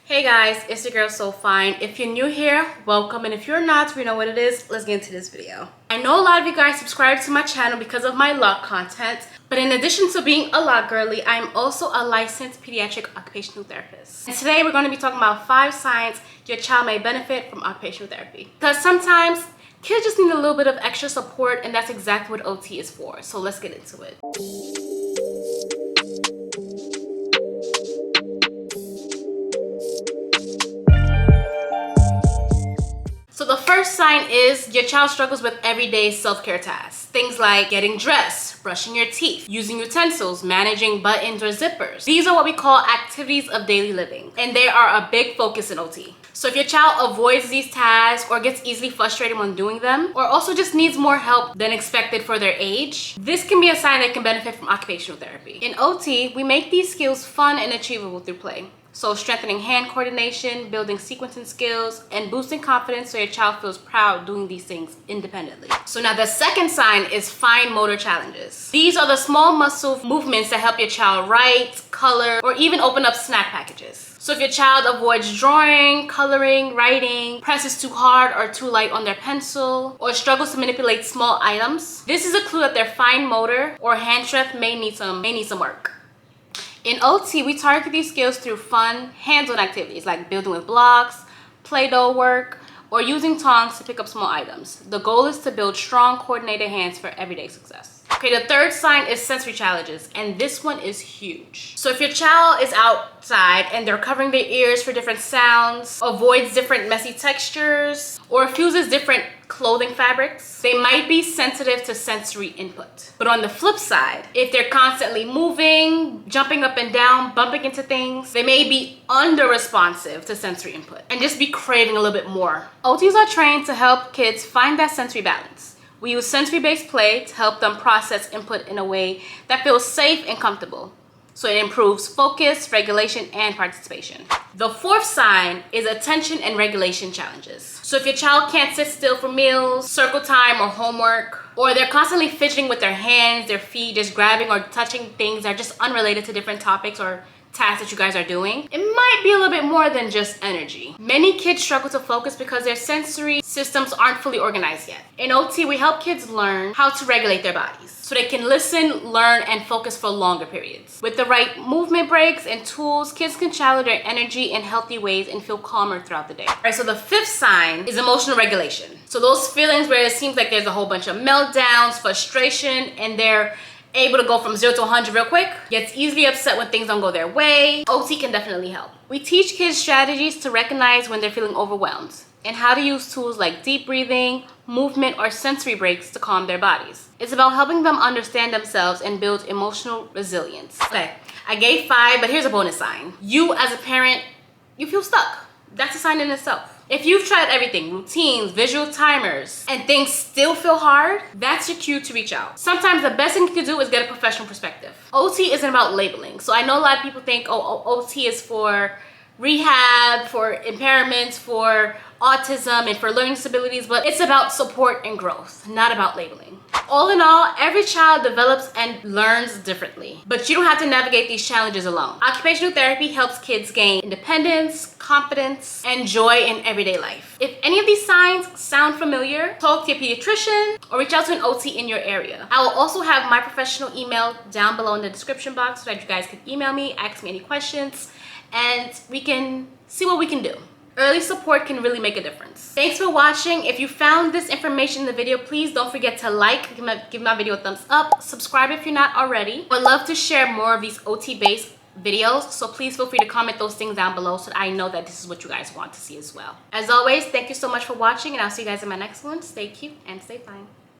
Hey guys, it's your girl Sofineee. If you're new here, welcome, and if you're not, we know what it is. Let's get into this video. I know a lot of you guys subscribe to my channel because of my lot content, but in addition to being a lot girly, I'm also a licensed pediatric occupational therapist. And today we're going to be talking about 5 signs your child may benefit from occupational therapy. Because sometimes kids just need a little bit of extra support, and that's exactly what OT is for. So let's get into it. So the first sign is your child struggles with everyday self-care tasks. Things like getting dressed, brushing your teeth, using utensils, managing buttons or zippers. These are what we call activities of daily living, and they are a big focus in OT. So if your child avoids these tasks or gets easily frustrated when doing them, or also just needs more help than expected for their age, this can be a sign they can benefit from occupational therapy. In OT, we make these skills fun and achievable through play. So strengthening hand coordination, building sequencing skills, and boosting confidence so your child feels proud doing these things independently. So now the second sign is fine motor challenges. These are the small muscle movements that help your child write, color, or even open up snack packages. So if your child avoids drawing, coloring, writing, presses too hard or too light on their pencil, or struggles to manipulate small items, this is a clue that their fine motor or hand strength may need some work. In OT, we target these skills through fun, hands-on activities like building with blocks, Play-Doh work, or using tongs to pick up small items. The goal is to build strong, coordinated hands for everyday success. Okay, the third sign is sensory challenges, and this one is huge. So if your child is outside and they're covering their ears for different sounds, avoids different messy textures, or refuses different clothing fabrics, they might be sensitive to sensory input. But on the flip side, if they're constantly moving, jumping up and down, bumping into things, they may be under-responsive to sensory input and just be craving a little bit more. OTs are trained to help kids find that sensory balance. We use sensory-based play to help them process input in a way that feels safe and comfortable. So it improves focus, regulation, and participation. The fourth sign is attention and regulation challenges. So if your child can't sit still for meals, circle time, or homework, or they're constantly fidgeting with their hands, their feet, just grabbing or touching things that are just unrelated to different topics or tasks that you guys are doing, it might be a little bit more than just energy. Many kids struggle to focus because their sensory systems aren't fully organized yet. In OT, we help kids learn how to regulate their bodies so they can listen, learn, and focus for longer periods. With the right movement breaks and tools, kids can channel their energy in healthy ways and feel calmer throughout the day. All right, so the fifth sign is emotional regulation. So those feelings where it seems like there's a whole bunch of meltdowns, frustration, and they're able to go from 0 to 100 real quick, gets easily upset when things don't go their way. OT can definitely help. We teach kids strategies to recognize when they're feeling overwhelmed and how to use tools like deep breathing, movement, or sensory breaks to calm their bodies. It's about helping them understand themselves and build emotional resilience. Okay, I gave 5, but here's a bonus sign. You as a parent, you feel stuck. That's a sign in itself. If you've tried everything, routines, visual timers, and things still feel hard, that's your cue to reach out. Sometimes the best thing you can do is get a professional perspective. OT isn't about labeling. So I know a lot of people think, oh, OT is for rehab, for impairments, for autism, and for learning disabilities, but it's about support and growth, not about labeling. All in all, every child develops and learns differently, but you don't have to navigate these challenges alone. Occupational therapy helps kids gain independence, confidence, and joy in everyday life. If any of these signs sound familiar, talk to your pediatrician or reach out to an OT in your area. I will also have my professional email down below in the description box so that you guys can email me, ask me any questions, and we can see what we can do. Early support can really make a difference. Thanks for watching. If you found this information in the video, please don't forget to like, give my video a thumbs up, subscribe if you're not already. I'd love to share more of these OT-based videos, so please feel free to comment those things down below so that I know that this is what you guys want to see as well. As always, thank you so much for watching, and I'll see you guys in my next one. Stay cute and stay fine.